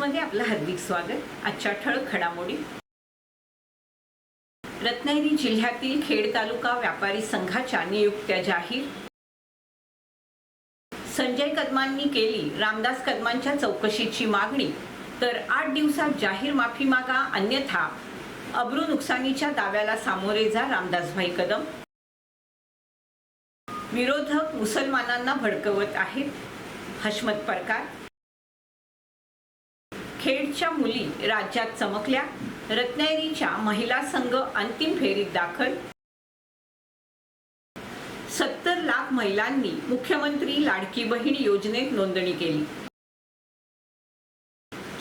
न्यूजमध्ये आपलं हार्दिक स्वागत। आजच्या ठळक घडामोडी। रत्नागिरी जिल्ह्यातील खेड तालुका व्यापारी संघाच्या नियुक्त्या जाहीर। संजय कदमांनी केली रामदास कदमांच्या चौकशीची मागणी, तर 8 दिवसात जाहीर माफी मागा अन्यथा अब्रू नुकसानीच्या दाव्याला सामोरे जा रामदासभाई कदम। विरोधक मुसलमानांना भडकवत आहेत, हशमत परकार। खेडच्या मुली राज्यात चमकल्या, रत्नागिरीच्या महिला संघ अंतिम फेरीत दाखल। 70 लाख महिलांनी मुख्यमंत्री लाडकी बहीण योजनेत नोंदणी केली।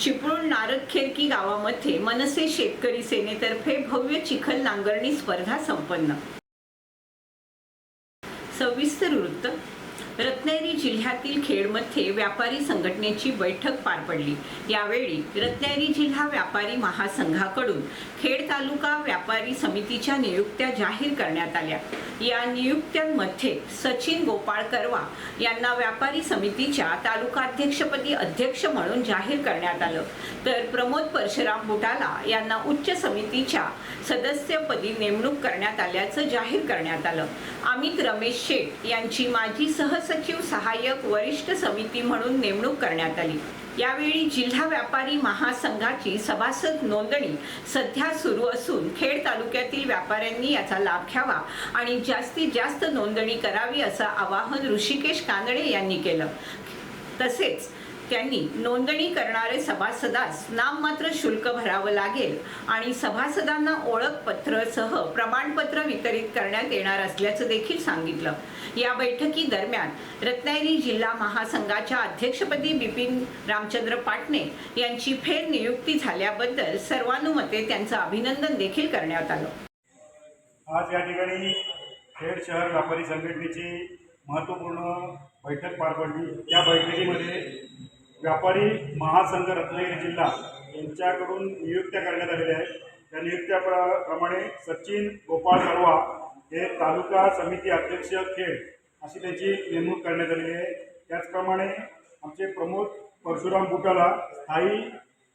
चिपळूण नारदखेरकी गावामध्ये मनसे शेतकरी सेनेतर्फे भव्य चिखल नांगरणी स्पर्धा संपन्न। सविस्तर वृत्त। रत्नागिरी जिल्ह्यातील खेडमध्ये व्यापारी संघटनेची बैठक पार पडली। यावेळी रत्नागिरी जिल्हा व्यापारी महासंघाकडून खेड तालुका व्यापारी समितीच्या नियुक्त्या जाहीर करण्यात आल्या। या नियुक्त्यांमध्ये सचिन गोपाळ करवा यांना व्यापारी समितीच्या तालुकाध्यक्षपदी अध्यक्ष म्हणून जाहीर करण्यात आलं, तर प्रमोद परशुराम बुटाला यांना उच्च समितीच्या सदस्यपदी नेमणूक करण्यात आल्याचं जाहीर करण्यात आलं। अमित रमेश शेठ यांची माजी सहसचिव सहाय्यक वरिष्ठ समिती म्हणून नेमणूक करण्यात आली। यावेळी जिल्हा व्यापारी महासंघाची सभासद नोंदणी सध्या सुरू असून खेड तालुक्यातील व्यापाऱ्यांनी याचा लाभ घ्यावा आणि जास्तीत जास्त नोंदणी करावी असं आवाहन ऋषिकेश कानडे यांनी केलं। तसेच त्यांनी नोंदणी करणारे सभासदास नाममात्र शुल्क भरावं लागेल आणि सभासदांना ओळखपत्रासह प्रमाणपत्र वितरित करण्यात येणार असल्याचं देखील सांगितलं। या बैठकी दरम्यान रत्नागिरी जिल्हा महासंघाच्या अध्यक्षपदी बिपिन रामचंद्र पाटणे यांची फेर नियुक्ती झाल्याबद्दल सर्वानुमते त्यांचं अभिनंदन देखील करण्यात आलं। आज या ठिकाणी खेड शहर व्यापारी संघटनेची महत्त्वपूर्ण बैठक पार पडली। या बैठकीमध्ये व्यापारी महासंघ रत्नागिरी जिल्हा यांच्याकडून नियुक्त्या करण्यात आलेल्या आहेत। त्या नियुक्त्याप्रमाणे सचिन गोपाळ करवा हे तालुका समिती अध्यक्ष खेड अशी त्याची नेमणूक करण्यात आलेली आहे। त्याचप्रमाणे आमचे प्रमोद परशुराम बुटाला स्थायी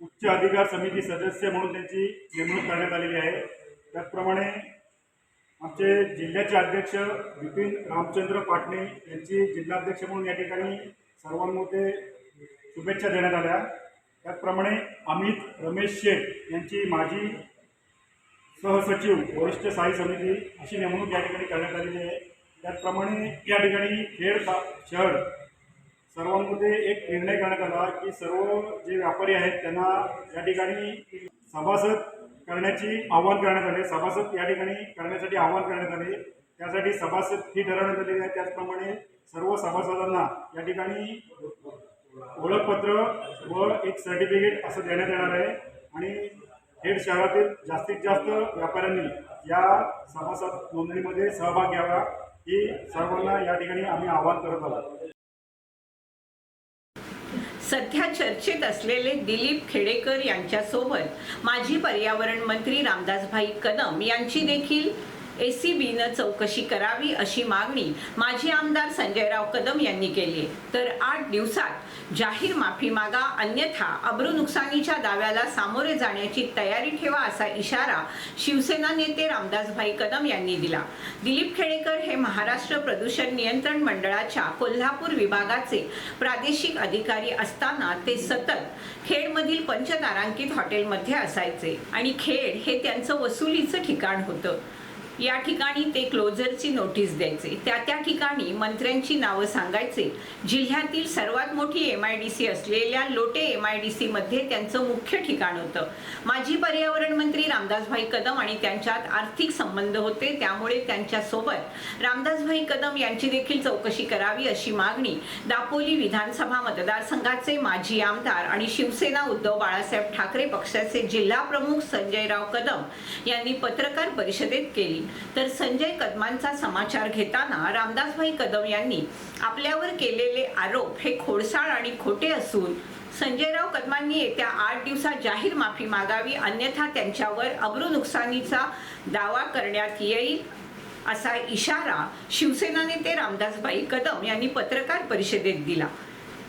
उच्च अधिकार समिती सदस्य म्हणून त्यांची नेमणूक करण्यात आलेली आहे। त्याचप्रमाणे आमचे जिल्ह्याचे अध्यक्ष बिपिन रामचंद्र पाटणे यांची जिल्हाध्यक्ष म्हणून या ठिकाणी सर्वांमध्ये शुभेच्छा देण्यात आल्या। त्याचप्रमाणे अमित रमेश शेठ यांची माजी सहसचिव वरिष्ठ स्थायी समिती अशी नेमणूक या ठिकाणी करण्यात आलेली आहे। त्याचप्रमाणे या ठिकाणी खेड शहर सर्वांमध्ये एक निर्णय करण्यात आला की सर्व जे व्यापारी आहेत त्यांना या ठिकाणी सभासद करण्याची आवाहन करण्यात आले। सभासद या ठिकाणी करण्यासाठी आवाहन करण्यात आले। त्यासाठी सभासद फी ठरवण्यात आलेली आहे। त्याचप्रमाणे सर्व सभासदांना या ठिकाणी ओळखपत्र व एक सर्टिफिकेट असं देण्यात येणार आहे आणि खेड शहरातील जास्तीत जास्त व्यापाऱ्यांनी या सभासद नोंदणीमध्ये सहभाग घ्यावा ही सर्वांना या ठिकाणी आम्ही आवाहन करत आहोत। सध्या चर्चेत असलेले दिलीप खेडेकर यांच्यासोबत माजी पर्यावरण मंत्री रामदासभाई कदम यांची देखील ACBनं चौकशी करावी अशी मागणी माजी आमदार संजयराव कदम यांनी केली, तर 8 दिवसात जाहीर माफी मागा अन्यथा अब्रू नुकसानीच्या दाव्याला सामोरे जाण्याची तयारी ठेवा असा इशारा शिवसेना नेते रामदासभाई कदम यांनी दिला। दिलीप खेडेकर हे महाराष्ट्र प्रदूषण नियंत्रण मंडळाच्या कोल्हापूर विभागाचे प्रादेशिक अधिकारी असताना ते सतत खेडमधील पंचतारांकित हॉटेलमध्ये असायचे आणि खेड हे त्यांचं वसुलीचं ठिकाण होतं। या ठिकाणी ते क्लोजरची नोटीस द्यायचे, त्या ठिकाणी मंत्र्यांची नावं सांगायचे। जिल्ह्यातील सर्वात मोठी MIDC असलेल्या लोटे MIDC मध्ये त्यांचं मुख्य ठिकाण होतं। माजी पर्यावरण मंत्री रामदासभाई कदम आणि त्यांच्यात आर्थिक संबंध होते, त्यामुळे त्यांच्यासोबत रामदासभाई कदम यांची देखील चौकशी करावी अशी मागणी दापोली विधानसभा मतदारसंघाचे माजी आमदार आणि शिवसेना उद्धव बाळासाहेब ठाकरे पक्षाचे जिल्हा प्रमुख संजयराव कदम यांनी पत्रकार परिषदेत केली। तर संजय कदमांचा समाचार घेताना रामदासभाई कदम यांनी आपल्यावर केलेले आरोप हे खोडसाळ आणि खोटे असून संजयराव कदमांनी येत्या 8 दिवसात जाहीर माफी मागावी अन्यथा त्यांच्यावर अब्रू नुकसानीचा दावा करण्यात येईल असा इशारा शिवसेना नेते रामदासभाई कदम यांनी पत्रकार परिषदेत दिला।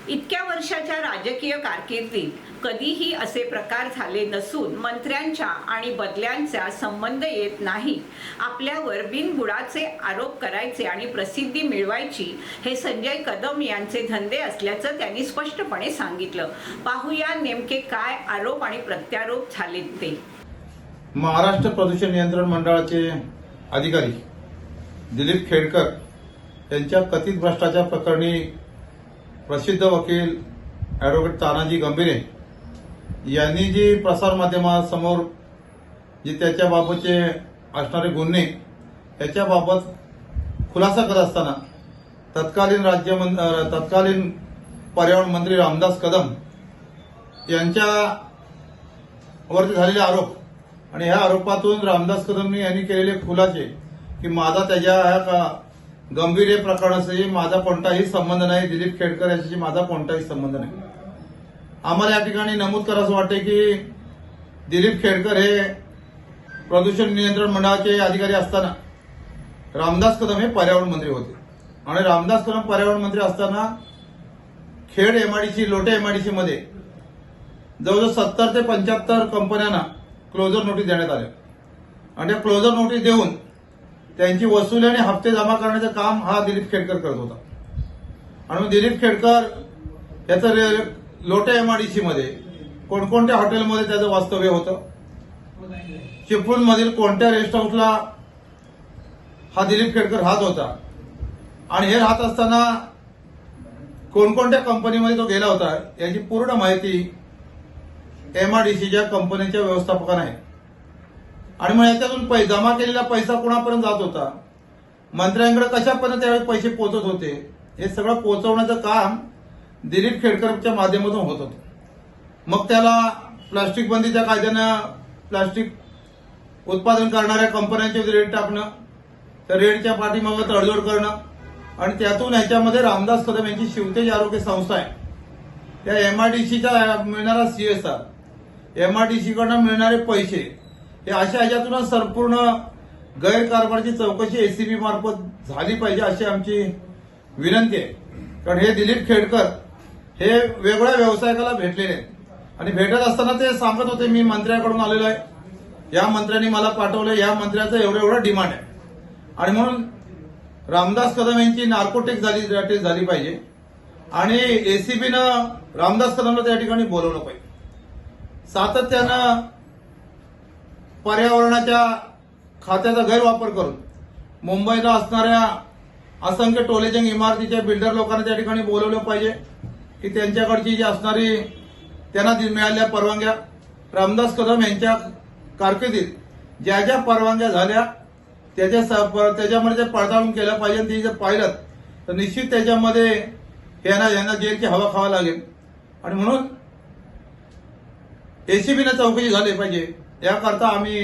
इतक्या वर्षाच्या राजकीय कारकिर्दीत कधीही असे प्रकार झाले नसून मंत्र्यांच्या आणि बदल्यांचा संबंध येत नाही. आपल्यावर बिनबुडाचे आरोप करायचे आणि प्रसिद्धी मिळवायची हे संजय कदम यांचे धंदे असल्याचं त्यांनी स्पष्टपणे सांगितलं. पाहूया नेमके काय आरोप आणि प्रत्यारोप झालेत ते. महाराष्ट्र प्रदूषण नियंत्रण मंडळाचे अधिकारी दिलीप खेडकर यांच्या कथित भ्रष्टाचार प्रकरणी प्रसिद्ध वकील ॲडव्होकेट तानाजी गंभीरे यांनी जी प्रसारमाध्यमासमोर जे त्याच्याबाबतचे असणारे गुन्हे याच्याबाबत खुलासा करत असताना तत्कालीन पर्यावरण मंत्री रामदास कदम यांच्यावरती झालेले आरोप आणि ह्या आरोपातून रामदास कदम यांनी केलेले खुलासे की माझा त्याच्या गंभीर प्रकरणाशी माझा कोणताही संबंध नाही, दिलीप खेडकर यांच्याशी माझा कोणताही संबंध नाही. आम्हाला या ठिकाणी नमूद करावं वाटते की दिलीप खेडकर हे प्रदूषण नियंत्रण मंडळाचे अधिकारी असताना रामदास कदम हे पर्यावरण मंत्री होते आणि रामदास कदम पर्यावरण मंत्री असताना खेड एमआयडीसी लोटे एमआयडीसी मध्ये जवळजवळ 70 ते 75 कंपन्यांना क्लोजर नोटीस देण्यात आले आणि त्या क्लोजर नोटीस देऊन त्यांची वसुली आणि हप्ते जमा करण्याचं काम हा दिलीप खेडकर करत होता. आणि मग दिलीप खेडकर याचं लोटे एमआयडीसी मध्ये कोणकोणत्या हॉटेलमध्ये त्याचं वास्तव्य होतं, चिपळूणमधील कोणत्या रेस्ट हाऊसला हा दिलीप खेडकर राहत होता आणि हे राहत असताना कोणकोणत्या कंपनीमध्ये तो गेला होता याची पूर्ण माहिती एमआयडीसीच्या कंपनीच्या व्यवस्थापकांना आहे. आणि मग याच्यातून जमा केलेला पैसा कोणापर्यंत जात होता, मंत्र्यांकडे कशापर्यंत त्यावेळी पैसे पोहोचत होते, हे सगळं पोहोचवण्याचं काम दिलीप खेडकरच्या माध्यमातून होत होतं. मग त्याला प्लास्टिक बंदीच्या कायद्यानं प्लास्टिक उत्पादन करणाऱ्या कंपन्यांचे रेट टाकणं, त्या रेटच्या पाठीमागे तडजोड करणं आणि त्यातून ह्याच्यामध्ये रामदास कदम यांची शिवतेज आरोग्य संस्था आहे, त्या एमआयडीसीचा मिळणारा सीएसआर, एमआयडीसीकडनं मिळणारे पैसे हे अशा ह्याच्यातूनच संपूर्ण गैरकारभाराची चौकशी एसीबी मार्फत झाली पाहिजे अशी आमची विनंती आहे. कारण हे दिलीप खेडकर हे वेगळ्या व्यावसायिकाला भेटलेले आहेत आणि भेटत असताना ते सांगत होते मी मंत्र्याकडून आलेलो आहे, या मंत्र्यांनी मला पाठवलं, या मंत्र्याचं एवढं डिमांड आहे. आणि म्हणून रामदास कदम यांची नार्कोटिक झाली पाहिजे आणि एसीबीनं रामदास कदमला त्या ठिकाणी बोलवलं पाहिजे. सातत्यानं पर्यावरणाच्या खात्याचा गैरवापर करून मुंबईला असणाऱ्या असंख्य टोलेजंग इमारतीच्या बिल्डर लोकांना त्या ठिकाणी बोलवलं पाहिजे की त्यांच्याकडची जी असणारी त्यांना मिळालेल्या परवानग्या रामदास कदम यांच्या कारकिर्दीत ज्या ज्या परवानग्या झाल्या त्याच्यामध्ये ते पडताळून केलं पाहिजे. आणि ती जर पाहिलं तर निश्चित त्याच्यामध्ये यांना जेलची हवा खावा लागेल. आणि म्हणून एसीबीनं चौकशी झाली पाहिजे. याकरता आम्ही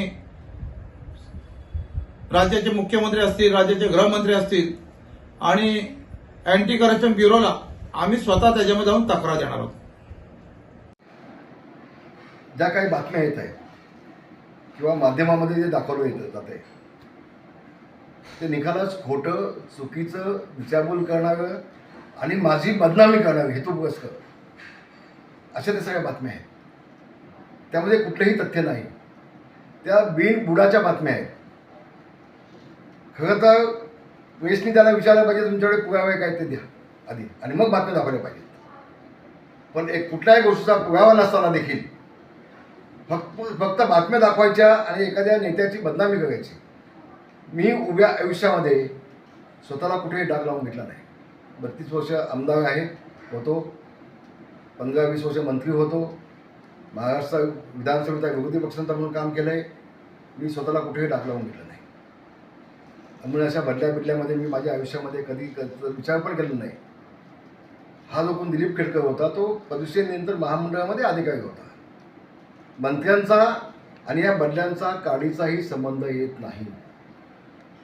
राज्याचे मुख्यमंत्री असतील, राज्याचे गृहमंत्री असतील आणि अँटी करप्शन ब्युरोला आम्ही स्वतः त्याच्यामध्ये जाऊन तक्रार देणार आहोत. ज्या काही बातम्या येत आहेत किंवा माध्यमामध्ये जे दाखवलं जात आहे ते निकालाच खोटं, चुकीचं, दिशाभूल करणारं आणि माझी बदनामी करणारं हेतुपुरस्कर अशा त्या सगळ्या बातम्या आहेत. त्यामध्ये कुठलंही तथ्य नाही, त्या बिनबुडाच्या बातम्या आहेत. खरं तर प्रेसनी त्याला विचारलं पाहिजे तुमच्याकडे पुरावे काय ते द्या आधी आणि मग बातम्या दाखवल्या पाहिजेत. पण कुठल्याही गोष्टीचा पुरावा नसताना देखील फक्त बातम्या दाखवायच्या आणि एखाद्या नेत्याची बदनामी करायची. मी उभ्या आयुष्यामध्ये स्वतःला कुठेही डाग लावून घेतला नाही. 32 वर्ष आमदार होतो, 15-20 वर्ष मंत्री होतो, महाराष्ट्र विधानसभेचा विरोधी पक्षनेता म्हणून काम केलं आहे. मी स्वतःला कुठेही डाग लावून घेतलं नाही. म्हणून अशा बदल्यामध्ये मी माझ्या आयुष्यामध्ये कधी विचार पण केला नाही. हा जो कोण दिलीप खेडकर होता तो प्रदूषण नियंत्रण महामंडळामध्ये अधिकारी होता. मंत्र्यांचा आणि या बदल्यांचा काडीचाही संबंध येत नाही.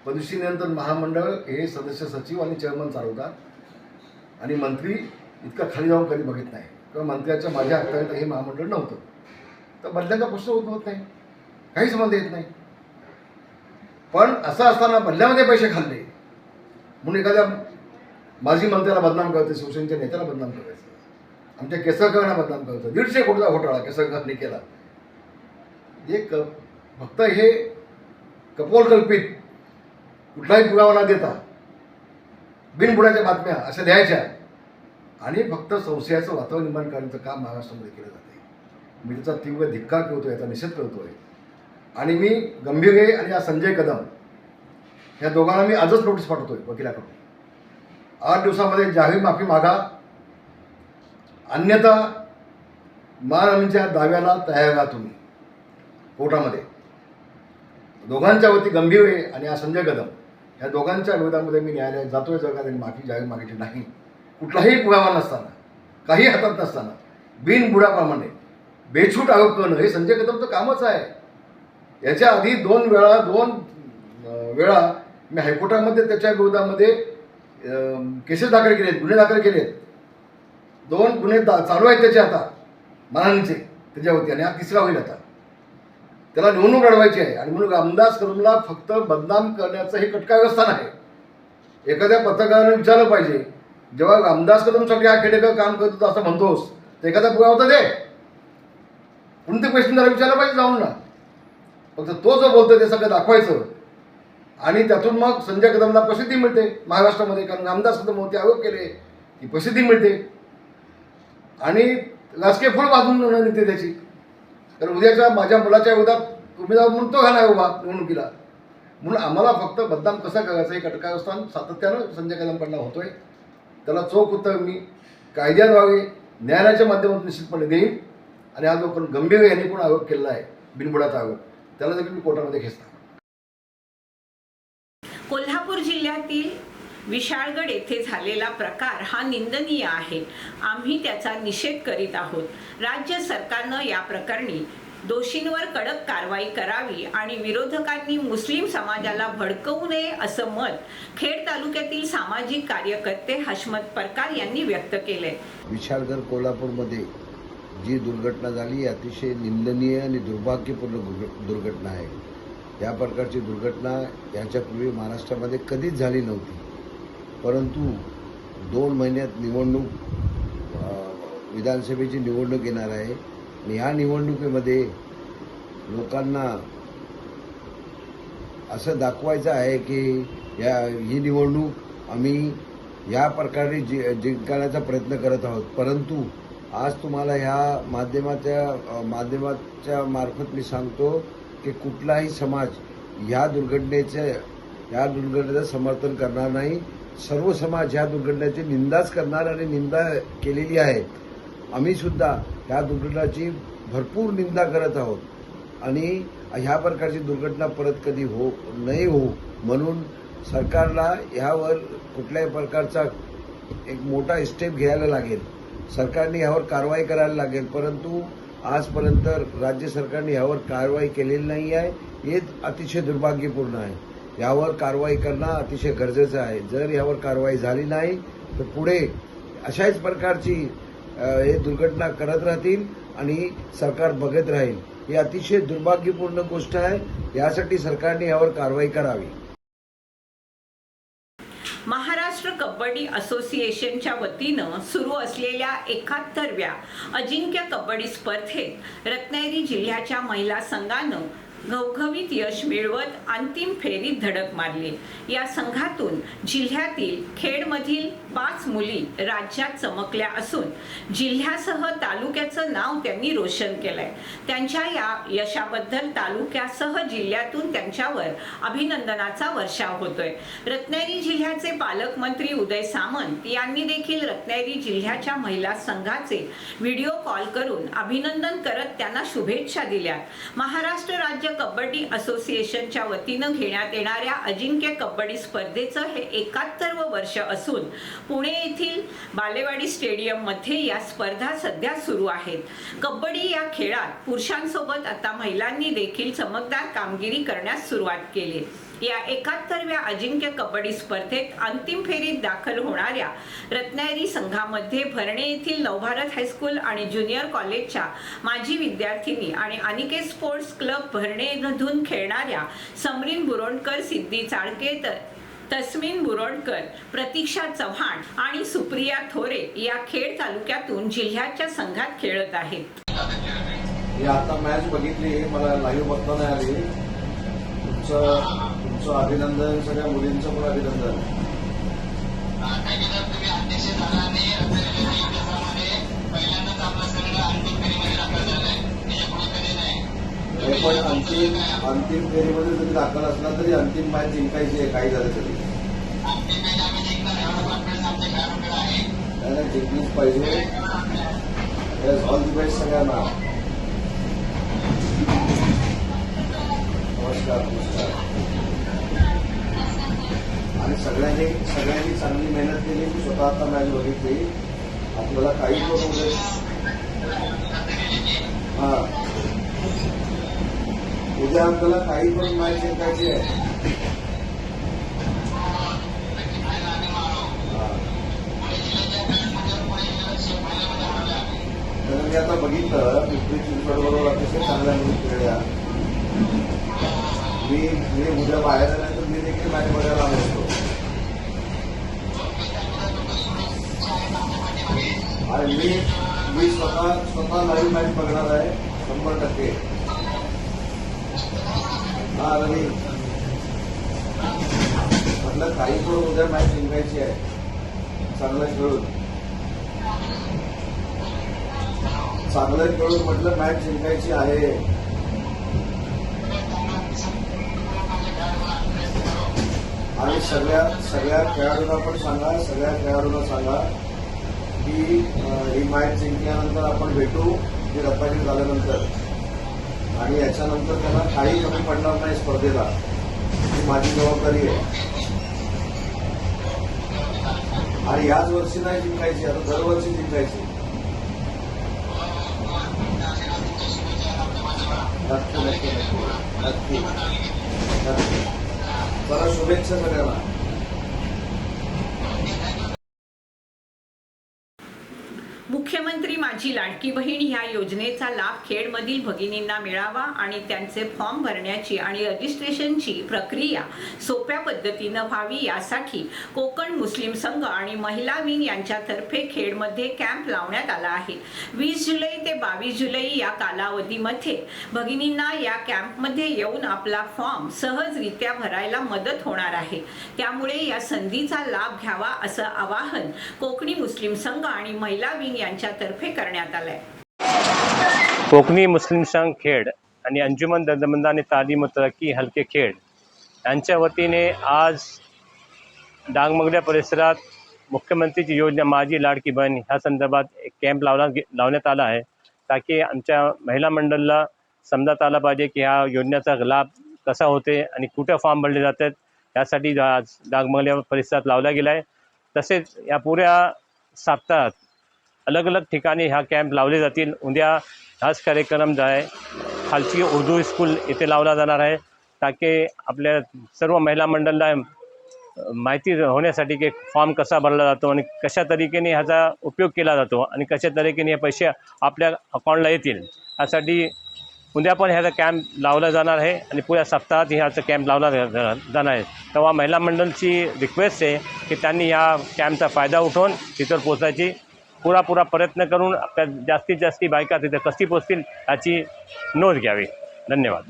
प्रदूषण नियंत्रण महामंडळ हे सदस्य सचिव आणि चेअरमन चालवतात आणि मंत्री इतका खाली जाऊन कधी बघित नाही किंवा मंत्र्याच्या माझ्या हाताळीत हे महामंडळ नव्हतं. तर बदल्यांचा प्रश्न उद्भवत नाही, काही संबंध येत नाही. पण असं असताना बदल्यामध्ये पैसे खाल्ले म्हणून एखाद्या माजी मंत्र्याला बदनाम करायचं, शिवसेनेच्या नेत्याला बदनाम करायचं आमच्या केसरकरांना बदनाम करायचं. 150 कोटीचा घोटाळा केसरकरांनी केला. फक्त हे कपोलकल्पित कुठलाही पुरावा न देता बिनबुडाच्या बातम्या अशा द्यायच्या आणि फक्त संशयाचं वातावरण निर्माण करण्याचं काम महाराष्ट्रामध्ये केलं जाते. मी त्याचा तीव्र धिक्कार करतो, याचा निषेध करतोय. आणि मी गंभीर आणि या संजय कदम या दोघांना मी आजच नोटीस पाठवतोय वकिलाकडून. 8 दिवसामध्ये जाहीर माफी मागा, अन्यथा मानहानीच्या दाव्याला तयार राहा तुम्ही कोर्टामध्ये. दोघांच्या वती गंभीर आणि हा संजय कदम या दोघांच्या विरोधामध्ये मी न्यायालयात जातोय जर का त्यांनी माफी जाहीर मागितली नाही. कुठलाही पुरावा नसताना, काही हातात नसताना बिनबुडाप्रमाणे बेछूट आरोप करणं हे संजय कदमचं कामच आहे. याच्या आधी 2 वेळा मी हायकोर्टामध्ये त्याच्या विरोधामध्ये केसेस दाखल केलेत, गुन्हे दाखल केलेत. 2 गुन्हे चालू आहेत त्याचे आता मानहानीचे त्याच्यावरती, आणि हा 3रा होईल आता. त्याला निवडणूक लढवायची आहे आणि म्हणून रामदास कदमला फक्त बदनाम करण्याचं हे कटकाव्यवस्थान आहे. एखाद्या पत्रकाराने विचारलं पाहिजे, जेव्हा रामदास कदमसाठी हा खेडेकर काम करत होता असं म्हणतोस तर एखादा पुरावा तर दे. कोणते क्वेश्चन त्याला विचारलं पाहिजे जाऊन ना. फक्त तो जो बोलतोय ते सगळं दाखवायचं आणि त्यातून मग संजय कदमला प्रसिद्धी मिळते महाराष्ट्रामध्ये. कारण रामदास कदम होते, आरोप केले की प्रसिद्धी मिळते आणि राजकीय फळ बाजून नेते त्याची. कारण उद्याच्या माझ्या मुलाच्या विरोधात उमेदवार म्हणून तो घालाय उभा निवडणुकीला. म्हणून आम्हाला फक्त बदनाम कसा करायचं हे कटकावस्थान सातत्यानं संजय कदमकडनं होतोय. त्याला चोख उत्तर मी कायद्याद्वारे न्यायालयाच्या माध्यमातून निश्चितपणे देईन. आणि हा जो पण गंभीर यांनी कोण आरोप केलेला आहे बिनबुडाचा आरोप, त्याला देखील मी कोर्टामध्ये खेचणार. कोल्हापूर जिल्ह्यातील विशाळगड येथे झालेला प्रकार हा निंदनीय आहे. आम्ही त्याचा निषेध करीत आहोत. राज्य सरकारनं या प्रकरणी दोषींवर कडक कारवाई करावी आणि विरोधकांनी मुस्लिम समाजाला भडकवू नये असं मत खेड तालुक्यातील सामाजिक कार्यकर्ते हशमत परकार यांनी व्यक्त केले. विशाळगड कोल्हापूरमध्ये जी दुर्घटना झाली अतिशय निंदनीय आणि दुर्भाग्यपूर्ण दुर्घटना आहे. या प्रकारची दुर्घटना याच्यापूर्वी महाराष्ट्रामध्ये कधीच झाली नव्हती. परंतु 2 महिन्यात विधानसभेची निवडणूक येणार आहे आणि ह्या निवडणुकीमध्ये लोकांना असं दाखवायचं आहे की ही निवडणूक आम्ही या प्रकारे जिंकण्याचा प्रयत्न करत आहोत. परंतु आज तुम्हाला ह्या माध्यमाच्या मार्फत मी सांगतो की कुठलाही समाज ह्या दुर्घटनेचं समर्थन करणार नाही. सर्व समाज ह्या दुर्घटनेची निंदाच करणार आणि निंदा केलेली आहे. आम्ही सुद्धा ह्या दुर्घटनेची भरपूर निंदा करत आहोत आणि ह्या प्रकारची दुर्घटना परत कधी नाही हो म्हणून सरकारला ह्यावर कुठल्याही प्रकारचा एक मोठा स्टेप घ्यायला लागेल. सरकारने ह्यावर कारवाई करायला लागेल. परंतु आजपर्यंत राज्य सरकारने ह्यावर कारवाई केलेली नाही आहे. हे अतिशय दुर्भाग्यपूर्ण आहे. यावर कारवाई करणं अतिशय गरजेचं आहे. जर यावर कारवाई झाली नाही तर पुढे अशाच प्रकारची हे दुर्घटना करत राहतील आणि सरकार बघत राहील. ही अतिशय दुर्भाग्यपूर्ण गोष्ट आहे. यासाठी सरकारने यावर कारवाई करावी. महाराष्ट्र कबड्डी असोसिएशनच्या वतीनं सुरू असलेल्या 71व्या अजिंक्य कबड्डी स्पर्धेत रत्नागिरी जिल्ह्याच्या महिला संघानं घवघवीत यश मिळवत अंतिम फेरीत धडक मारली. या संघातून जिल्ह्यातील खेडमधील 5 मुली राज्यात चमकल्या असून जिल्ह्यासह तालुक्याचं नाव त्यांनी रोशन केलंय. त्यांच्या या यशाबद्दल तालुक्यासह जिल्ह्यातून त्यांच्यावर अभिनंदनाचा वर्षाव होतोय. रत्नागिरी जिल्ह्याचे पालकमंत्री उदय सामंत यांनी देखील रत्नागिरी जिल्ह्याच्या महिला संघाचे व्हिडिओ कॉल करून अभिनंदन करत त्यांना शुभेच्छा दिल्या. महाराष्ट्र राज्य कबड्डी असोसिएशनच्या वतीनं घेण्यात येणाऱ्या अजिंक्य कबड्डी स्पर्धेचं हे 71वं वर्ष असून पुणे येथील बालेवाडी स्टेडियम मध्ये या स्पर्धा सध्या सुरू आहेत. कबड्डी या खेळात पुरुषांसोबत आता महिलांनी देखील चमकदार कामगिरी करण्यास सुरुवात केली. या 71व्या अजिंक्य कबड्डी स्पर्धेत अंतिम फेरीत दाखल होणाऱ्या रत्नागिरी संघामध्ये भरणे येथील नवभारत हायस्कूल आणि ज्युनियर कॉलेजच्या माजी विद्यार्थिनी आणि अनिकेत स्पोर्ट्स क्लब भरणेमधून खेळणाऱ्या समरीन बुरोणकर, सिद्धी चाळके तस्मिन बुरोडकर, प्रतीक्षा चव्हाण आणि सुप्रिया थोरे या खेड तालुक्यातून जिल्ह्याच्या संघात खेळत आहेत. मी आता मॅच बघितली, मला लाईव्ह बघता नाही आली. तुमचं अभिनंदन, सगळ्या मुलींचं पण अभिनंदन. पण अंतिम फेरीमध्ये जरी दाखल असला तरी अंतिम मॅच जिंकायची आहे, काही झालं तरी. जिंकलीच पाहिजे. ऑल दी बेस्ट सगळ्यांना. नमस्कार. आणि सगळ्यांनी चांगली मेहनत केली. मी स्वतः आता मॅच बघितली. आपल्याला काही करून उद्या आपल्याला काही पण मॅच जिंकायची आहे. तर मी आता बघितलं पिंपरी चिंचवडबरोबर अतिशय चांगल्या मुली खेळल्या. मी उद्या बाहेर आल्यानंतर मी देखील मॅच बघायला आलो असतो. आणि मी स्वतः लाईव्ह मॅच बघणार आहे 100%. हा रवी म्हटलं काही करून उद्या मॅच जिंकायची आहे. चांगलं खेळून म्हटलं मॅच जिंकायची आहे. आणि सगळ्या खेळाडूंना पण सांगा, की ही मॅच जिंकल्यानंतर आपण भेटू, ही रत्नागिरी झाल्यानंतर. आणि याच्यानंतर त्यांना काही कमी पडणार नाही स्पर्धेला. ही माझी जबाबदारी आहे. आणि याच वर्षी नाही जिंकायची, आता दरवर्षी जिंकायची. नक्की. चला, शुभेच्छा सगळ्यांना. मुख्यमंत्री माझी लाडकी बहीण ह्या योजनेचा लाभ खेडमधील भगिनींना मिळावा आणि त्यांचे फॉर्म भरण्याची आणि रजिस्ट्रेशनची प्रक्रिया सोप्या पद्धतीनं व्हावी यासाठी कोकण मुस्लिम संघ आणि महिला विंग यांच्यातर्फे खेडमध्ये कॅम्प लावण्यात आला आहे. 20 जुलै ते 22 जुलै या कालावधीमध्ये भगिनींना या कॅम्पमध्ये येऊन आपला फॉर्म सहजरित्या भरायला मदत होणार आहे. त्यामुळे या संधीचा लाभ घ्यावा असं आवाहन कोकणी मुस्लिम संघ आणि महिला विंग यांच्यातर्फे करण्यात आलंय. कोकणी मुस्लिम संघ खेड आणि अंजुमन दर्दमंदानी तालीम व तरक्की हलके खेड यांच्या वतीने आज डांगमंगल्या परिसरात मुख्यमंत्रीची योजना माझी लाडकी बहीण ह्या संदर्भात एक कॅम्प लावण्यात आला आहे, ताकी आमच्या महिला मंडळाला समजत आला पाहिजे की ह्या योजनेचा लाभ कसा होते आणि कुठे फॉर्म भरले जातात. यासाठी आज डांगमंगल्या परिसरात लावला गेला आहे. तसेच या पुऱ्या सप्ताहात अलग अलग ठिकाणी ह्या कॅम्प लावले जातील. उद्या हाच कार्यक्रम जो आहे खालची उर्दू स्कूल येथे लावला जाणार आहे, ताकी आपल्या सर्व महिला मंडळाला माहिती होण्यासाठी की फॉर्म कसा भरला जातो आणि कशा तरीकेने ह्याचा उपयोग केला जातो आणि कशा तरीकेने हे पैसे आपल्या अकाउंटला येतील. यासाठी उद्या पण ह्याचा कॅम्प लावला जाणार आहे आणि पुऱ्या सप्ताहात ह्याचा कॅम्प लावला जाणार आहे. तेव्हा महिला मंडळाची रिक्वेस्ट आहे की त्यांनी ह्या कॅम्पचा फायदा उठवून तिथं पोचायची पुरा प्रयत्न करून आपल्या जास्तीत जास्त बायका तिथे कशी पोचतील याची नोंद घ्यावी. धन्यवाद.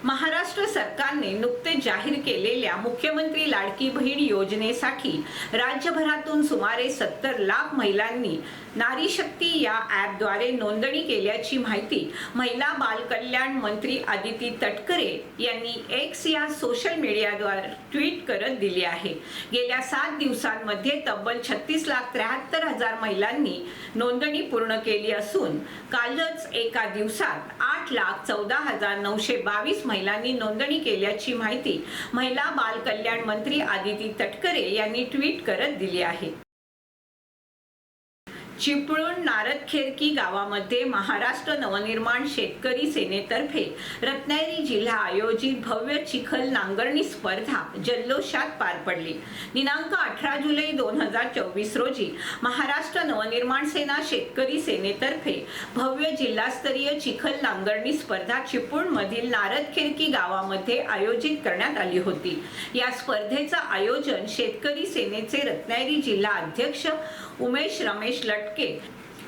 महाराष्ट्र सरकारने नुकतेच जाहीर केलेल्या मुख्यमंत्री लाडकी बहीण योजनेसाठी राज्यभरातून सुमारे 70 लाख महिलांनी नारी शक्ती या ॲपद्वारे नोंदणी केल्याची माहिती महिला बाल कल्याण मंत्री आदिती तटकरे यांनी एक्स या सोशल मीडियाद्वारे ट्विट करत दिली आहे. गेल्या 7 दिवसांमध्ये तब्बल 36,73,000 महिलांनी नोंदणी पूर्ण केली असून कालच एका दिवसात 8,14,922 महिलांनी नोंदणी केल्याची माहिती महिला बाल कल्याण मंत्री आदिती तटकरे यांनी ट्विट करत दिली आहे. चिपळूण नारदखेरकी गावामध्ये महाराष्ट्र नवनिर्माण शेतकरी सेनेतर्फे रत्नागिरी जिल्हा आयोजित भव्य चिखल नांगरणी स्पर्धा जल्लोषात पार पडली. दिनांक 18 जुलै 2024 रोजी महाराष्ट्र नवनिर्माण सेना शेतकरी सेनेतर्फे भव्य जिल्हास्तरीय चिखल नांगरणी स्पर्धा चिपळूणमधील नारदखेरकी गावामध्ये आयोजित करण्यात आली होती. या स्पर्धेचं आयोजन शेतकरी सेनेचे रत्नागिरी जिल्हा अध्यक्ष उमेश रमेश लटके,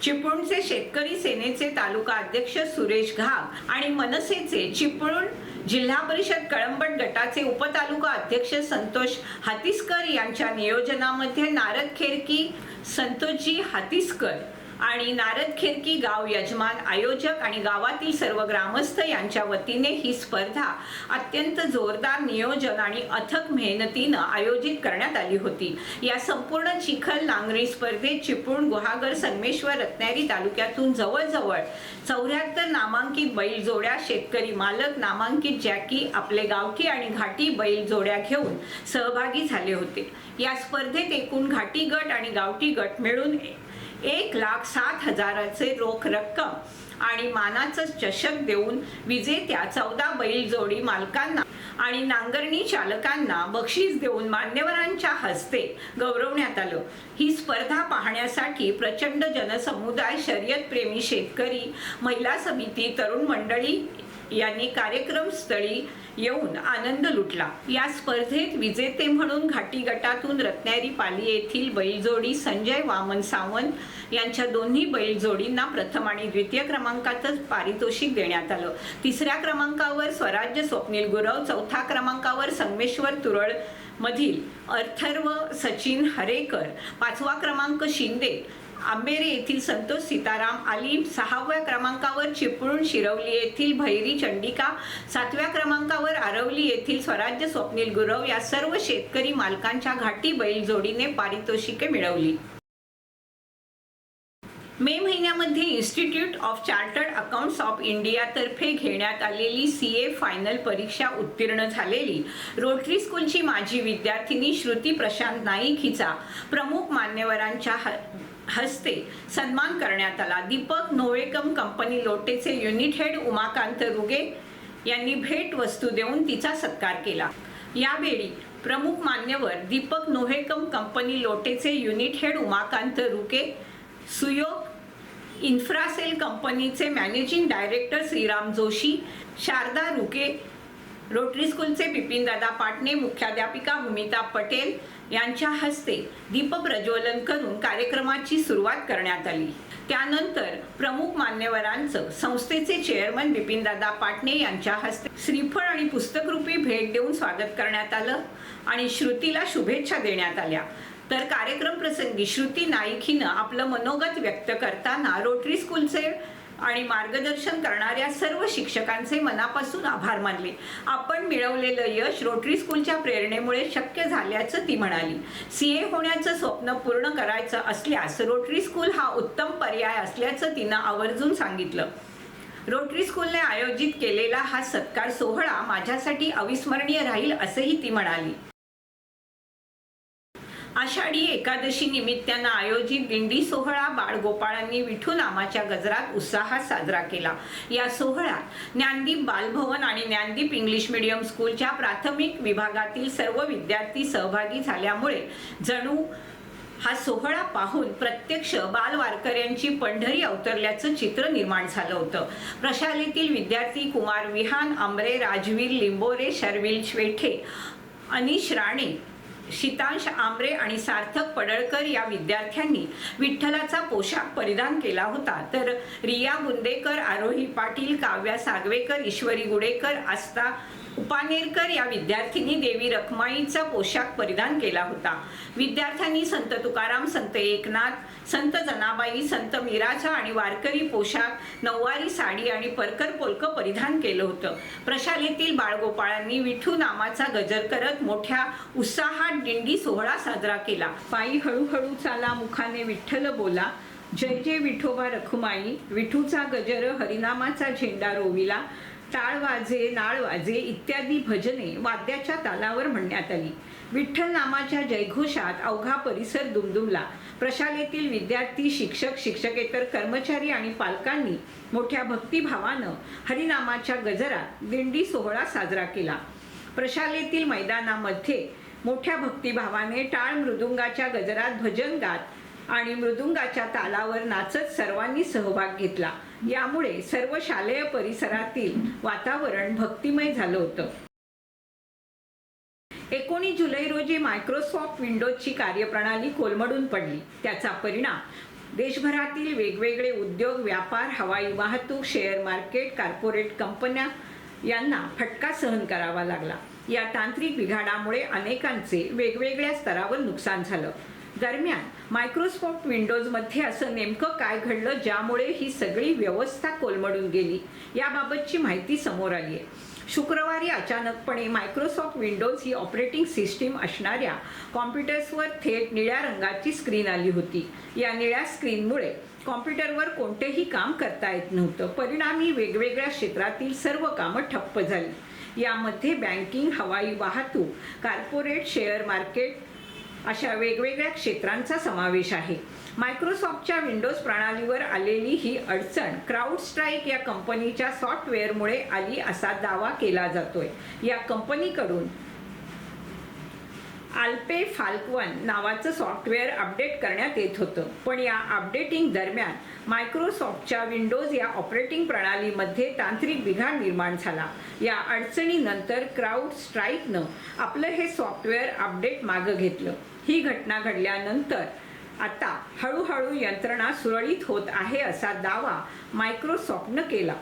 चिपळूणचे शेतकरी सेनेचे तालुका अध्यक्ष सुरेश घाग आणि मनसेचे चिपळूण जिल्हा परिषद कळंबट गटाचे उपतालुका अध्यक्ष संतोष हातीसकर यांच्या नियोजनामध्ये नारदखेरकी संतोषजी हातीसकर आणि नारदखेरकी गाव यजमान आयोजक आणि गावातील सर्व ग्रामस्थ यांच्या वतीने ही स्पर्धा अत्यंत जोरदार नियोजन आणि अथक मेहनतीनं आयोजित करण्यात आली होती. या संपूर्ण चिखल नांगरणी स्पर्धेत चिपळूण, गुहागर, संगमेश्वर, रत्नागिरी तालुक्यातून जवळजवळ 74 नामांकित बैल जोड्या, शेतकरी मालक, नामांकित जॅकी, आपले गावठी आणि घाटी बैल जोड्या घेऊन सहभागी झाले होते. या स्पर्धेत एकूण घाटी गट आणि गावठी गट मिळून 1,07,000चे रोख रक्कम आणि मानाचं चषक देऊन विजेत्या 14 बैल जोडी मालकांना आणि नांगरणी चालकांना बक्षीस देऊन मान्यवरांच्या हस्ते गौरवण्यात आलं. ही स्पर्धा पाहण्यासाठी प्रचंड जनसमुदाय, शर्यतप्रेमी शेतकरी, महिला समिती, तरुण मंडळी यांनी कार्यक्रमस्थळी येऊन आनंद लुटला. या स्पर्धेत विजेते म्हणून घाटी गटातून रत्नागिरी पाली येथील बैलजोडी संजय वामन सावंत यांच्या दोन्ही बैलजोडींना प्रथम आणि द्वितीय क्रमांकातच पारितोषिक देण्यात आलं. तिसऱ्या क्रमांकावर स्वराज्य स्वप्नील गुरव, चौथ्या क्रमांकावर संगमेश्वर तुरळ मधील अर्थर्व सचिन हरेकर, 5वा क्रमांक शिंदे आंबेरे येथील संतोष सीताराम आलीम, 6व्या क्रमांकावर चिपळूण शिरवली येथील भैरी चंडिका, 7व्या क्रमांकावर आरवली येथील स्वराज्य स्वप्नील गुरव या सर्व शेतकरी मालकांच्या घाटी बैल जोडीने पारितोषिके मिळवली. मे महिन्यामध्ये institute of chartered accounts of India तर्फे घेण्यात आलेली CA फायनल परीक्षा उत्तीर्ण झालेली रोटरी स्कूलची माजी विद्यार्थिनी श्रुती प्रशांत नाईक हिचा प्रमुख मान्यवरांच्या हस्ते सन्मान करण्यात आला. दीपक नोवेकम कंपनी लोटेचे युनिट हेड उमाकांत रुगे यांनी भेट वस्तू देऊन तिचा सत्कार केला. यावेळी प्रमुख मान्यवर दीपक नोवेकम कंपनी लोटेचे युनिट हेड उमाकांत रुगे, सुयोग इन्फ्रासेल कंपनीचे managing director Shriram Joshi, Sharada Ruke, rotary स्कूलचे बिपिनदादा पाटणे, मुख्याध्यापिका भूमिता पटेल यांच्या हस्ते दीप प्रज्वलन करून कार्यक्रमाची सुरुवात करण्यात आली. त्यानंतर प्रमुख मान्यवरांचं संस्थेचे चेअरमन बिपिनदादा पाटणे यांच्या हस्ते श्रीफळ आणि पुस्तकरूपी भेट देऊन स्वागत करण्यात आलं आणि श्रुतीला शुभेच्छा देण्यात आल्या. तर कार्यक्रम प्रसंगी श्रुती नाईक हिनं आपलं मनोगत व्यक्त करताना रोटरी स्कूलचे आणि मार्गदर्शन करणाऱ्या सर्व शिक्षकांचे मनापासून आभार मानले. आपण मिळवलेलं यश रोटरी स्कूलच्या प्रेरणेमुळे शक्य झाल्याचं ती म्हणाली. CA होण्याचं स्वप्न पूर्ण करायचं असल्यास रोटरी स्कूल हा उत्तम पर्याय असल्याचं तिनं आवर्जून सांगितलं. रोटरी स्कूलने आयोजित केलेला हा सत्कार सोहळा माझ्यासाठी अविस्मरणीय राहील असंही ती म्हणाली. आषाढी एकादशी निमित्तानं आयोजित दिंडी सोहळा बाळगोपाळांनी विठू नामाच्या गजरात उत्साहात साजरा केला. या सोहळ्यात ज्ञानदीप बालभवन आणि ज्ञानदीप इंग्लिश मीडियम स्कूलच्या प्राथमिक विभागातील सर्व विद्यार्थी सहभागी झाल्यामुळे जणू हा सोहळा पाहून प्रत्यक्ष बालवारकऱ्यांची पंढरी अवतरल्याचं चित्र निर्माण झालं होतं. प्रशालेतील विद्यार्थी कुमार विहान आंबरे, राजवीर लिंबोरे, शर्विल श्वेठे, अनिश राणे, शीतांश आंबरे आणि सार्थक पडळकर या विद्यार्थ्यांनी विठ्ठलाचा पोशाख परिधान केला होता. तर रिया बुंदेकर, आरोही पाटील, काव्या सागवेकर, ईश्वरी गुडेकर, आस्था उपानेरकर या विद्यार्थ्यांनी देवी रखमाईचा पोशाख परिधान केला होता. विद्यार्थ्यांनी संत तुकाराम, संत एकनाथ, संत जनाबाई, संत मीराचा आणि वारकरी पोशाख, नऊवारी साडी आणि परकर पोलकं परिधान केलं होतं. प्रशालेतील बाळगोपाळांनी विठू नामाचा गजर करत मोठ्या उत्साहात दिंडी सोहळा साजरा केला. पायी हळूहळू चाला, मुखाने विठ्ठल बोला, जय जय विठोबा रखुमाई, विठूचा गजर हरिनामाचा झेंडा रोविला, टाळ वाजे नाळ वाजे इत्यादी भजने वाद्याच्या तालावर म्हणण्यात आली. विठ्ठल नामाच्या जयघोषात अवघा परिसर दुमदुमला. प्रशालेतील विद्यार्थी, शिक्षक, शिक्षकेतर कर्मचारी आणि पालकांनी मोठ्या भक्तिभावानं हरिनामाच्या गजरात दिंडी सोहळा साजरा केला. प्रशालेतील मैदानामध्ये मोठ्या भक्तिभावाने टाळ मृदुंगाच्या गजरात भजन गात आणि मृदुंगाच्या तालावर नाचत सर्वांनी सहभाग घेतला. यामुळे सर्व शालेय परिसरातील वातावरण भक्तिमय झालं होतं. 19 जुलै रोजी मायक्रोसॉफ्ट विंडोजची कार्यप्रणाली कोलमडून पडली. त्याचा परिणाम देशभरातील वेगवेगळे उद्योग, व्यापार, हवाई वाहतूक, शेअर मार्केट, कॉर्पोरेट कंपन्या यांना फटका सहन करावा लागला. या तांत्रिक बिघाडामुळे अनेकांचे वेगवेगळ्या स्तरावर नुकसान झालं. दरम्यान मायक्रोसॉफ्ट विंडोजमध्ये असं नेमकं काय घडलं ज्यामुळे ही सगळी व्यवस्था कोलमडून गेली, याबाबतची माहिती समोर आली आहे. शुक्रवारी अचानकपणे मायक्रोसॉफ्ट विंडोज ही ऑपरेटिंग सिस्टीम असणाऱ्या कॉम्प्युटर्सवर थेट निळ्या रंगाची स्क्रीन आली होती. या निळ्या स्क्रीनमुळे कॉम्प्युटरवर कोणतेही काम करता येत नव्हतं. परिणामी वेगवेगळ्या क्षेत्रातील सर्व कामं ठप्प झाली. यामध्ये बँकिंग, हवाई वाहतूक, कॉर्पोरेट, शेअर मार्केट अशा वेगवेगळ्या क्षेत्रांचा समावेश आहे. मायक्रोसॉफ्टच्या विंडोज प्रणालीवर आलेली ही अडचण क्राऊडस्ट्राईक या कंपनीच्या सॉफ्टवेअरमुळे आली असा दावा केला जातोय. या कंपनीकडून आल्पे फाल्कवन नावाचं सॉफ्टवेअर अपडेट करण्यात येत होतं. पण या अपडेटिंग दरम्यान मायक्रोसॉफ्टच्या विंडोज या ऑपरेटिंग प्रणालीमध्ये तांत्रिक बिघाड निर्माण झाला. या अडचणीनंतर क्राऊडस्ट्राईकनं आपलं हे सॉफ्टवेअर अपडेट मागं घेतलं. ही घटना घडल्यानंतर आता हळूहळू यंत्रणा सुरळीत होत आहे असा दावा मायक्रोसॉफ्टनं केला.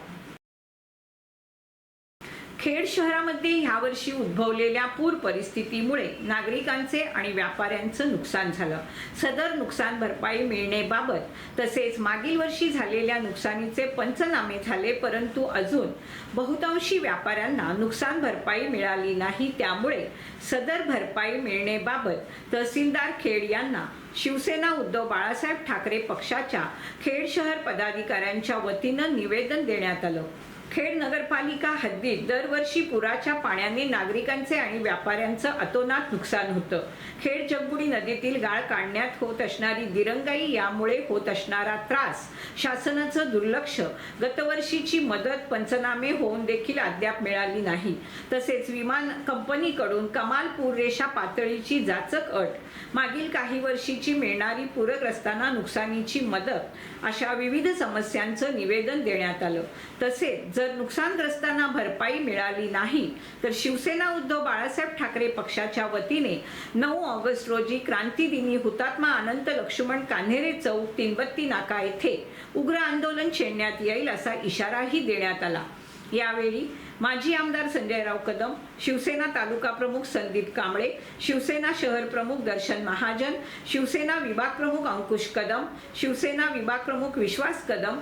खेड शहरामध्ये ह्यावर्षी उद्भवलेल्या पूर परिस्थितीमुळे नागरिकांचे आणि व्यापाऱ्यांचं नुकसान झालं. सदर नुकसान भरपाई मिळण्याबाबत तसेच मागील वर्षी झालेल्या नुकसानीचे पंचनामे झाले, परंतु अजून बहुतांशी व्यापाऱ्यांना नुकसान भरपाई मिळाली नाही. त्यामुळे सदर भरपाई मिळण्याबाबत तहसीलदार खेड यांना शिवसेना उद्धव बाळासाहेब ठाकरे पक्षाच्या खेड शहर पदाधिकाऱ्यांच्या वतीनं निवेदन देण्यात आलं. खेड नगरपालिका हद्दीत दरवर्षी पुराच्या पाण्याने नागरिकांचे आणि व्यापाऱ्यांचं अतोनात नुकसान होतं. खेड जगबुडी नदीतील गाळ काढण्यात होत असणारी दिरंगाई, यामुळे होत असणारा त्रास, शासनाचं दुर्लक्ष, गतवर्षीची मदत पंचनामे होऊन देखील अद्याप मिळाली नाही, तसेच विमान कंपनीकडून कमाल पूररेषा पातळीची जाचक अट, मागील काही वर्षीची मिळणारी पूरग्रस्तांना नुकसानीची मदत अशा विविध समस्यांचं निवेदन देण्यात आलं. तसेच जर नुकसानग्रस्तांना भरपाई मिळाली नाही तर शिवसेना उद्धव बाळासाहेब ठाकरे पक्षाच्या वतीने 9 ऑगस्ट रोजी क्रांतीदिनी हुतात्मा अनंत लक्ष्मण कान्हेरे चौक, तीनबत्ती नाका येथे उग्र आंदोलन छेडण्यात येईल असा इशाराही देण्यात आला. यावेळी माजी आमदार संजयराव कदम, शिवसेना तालुका प्रमुख संदीप कांबळे, शिवसेना शहर प्रमुख दर्शन महाजन, शिवसेना विभाग प्रमुख अंकुश कदम, शिवसेना विभाग प्रमुख विश्वास कदम,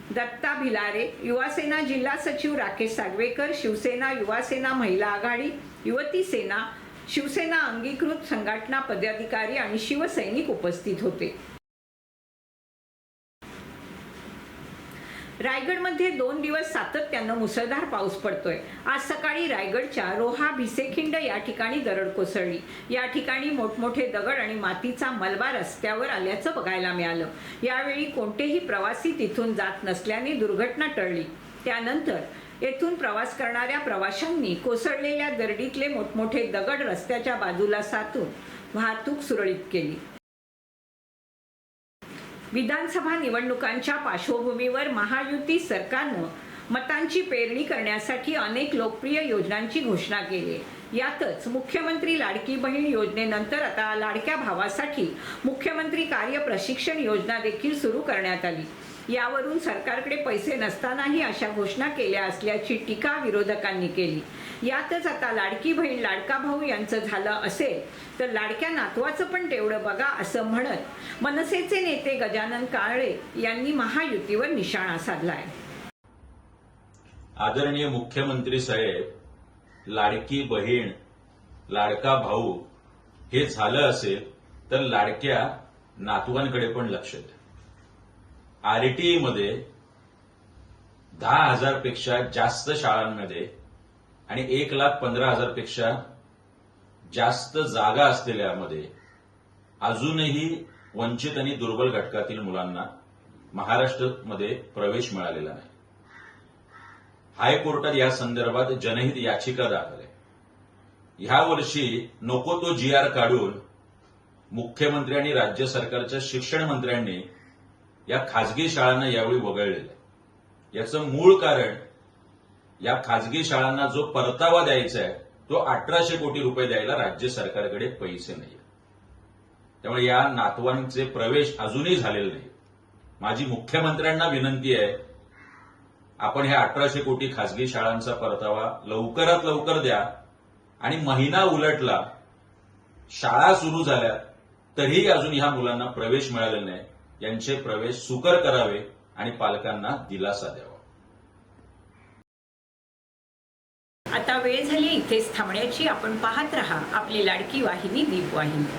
दत्ता भिलारे, युवासेना जिल्हा सचिव राकेश सागवेकर, शिवसेना युवासेना महिला आघाडी, युवती सेना, शिवसेना अंगीकृत संघटना पदाधिकारी आणि शिवसैनिक उपस्थित होते. रायगडमध्ये 2 दिवस सातत्यानं मुसळधार पाऊस पडतोय. आज सकाळी रायगडच्या रोहा भिसेखिंड या ठिकाणी दरड कोसळली. या ठिकाणी मोठमोठे दगड आणि मातीचा मलबा रस्त्यावर आल्याचं बघायला मिळालं. यावेळी कोणतेही प्रवासी तिथून जात नसल्याने दुर्घटना टळली. त्यानंतर येथून प्रवास करणाऱ्या प्रवाशांनी कोसळलेल्या दरडीतले मोठमोठे दगड रस्त्याच्या बाजूला साचून वाहतूक सुरळीत केली. विधानसभा निवडणुकांच्या पार्श्वभूमीवर महायुती सरकारनं मतांची पेरणी करण्यासाठी अनेक लोकप्रिय योजनांची घोषणा केली आहे. यातच मुख्यमंत्री लाडकी बहीण योजनेनंतर आता लाडक्या भावासाठी मुख्यमंत्री कार्य प्रशिक्षण योजना देखील सुरू करण्यात आली. यावरून सरकारकडे पैसे नसतानाही अशा घोषणा केल्या असल्याची टीका विरोधकांनी केली. यातच आता लाडकी बहीण लाडका भाऊ यांचं झालं असेल तर लाडक्या नातवाचं पण तेवढं बघा असं म्हणत मनसेचे नेते गजानन काळे यांनी महायुतीवर निशाणा साधलाय. आदरणीय मुख्यमंत्री साहेब, लाडकी बहीण लाडका भाऊ हे झालं असेल तर लाडक्या नातवांकडे पण लक्ष द्या. आरटीई मध्ये 10,000 पेक्षा जास्त शाळांमध्ये आणि 1,15,000 पेक्षा जास्त जागा असलेल्यामध्ये अजूनही वंचित आणि दुर्बल घटकातील मुलांना महाराष्ट्रामध्ये प्रवेश मिळालेला नाही. हायकोर्टात या संदर्भात जनहित याचिका दाखल आहे. ह्या वर्षी नको तो GR काढून मुख्यमंत्री आणि राज्य सरकारच्या शिक्षण मंत्र्यांनी या खाजगी शाळांना यावेळी वगळलेलं आहे. याचं मूळ कारण या खाजगी शाळांना जो परतावा द्यायचा आहे तो 1,800 कोटी रुपये द्यायला राज्य सरकारकडे पैसे नाही. त्यामुळे या नातवांचे प्रवेश अजूनही झालेले नाही. माझी मुख्यमंत्र्यांना विनंती आहे, आपण ह्या 1,800 कोटी खाजगी शाळांचा परतावा लवकरात लवकर द्या आणि महिना उलटला, शाळा सुरू झाल्या तरीही अजून ह्या मुलांना प्रवेश मिळालेला नाही. यांचे प्रवेश सुकर करावे आणि पालकांना दिलासा द्यावा. आता वेळ झाली इथेच थांबण्याची. आपण पाहत रहा आपली लाडकी वाहिनी दीपवाहिनी.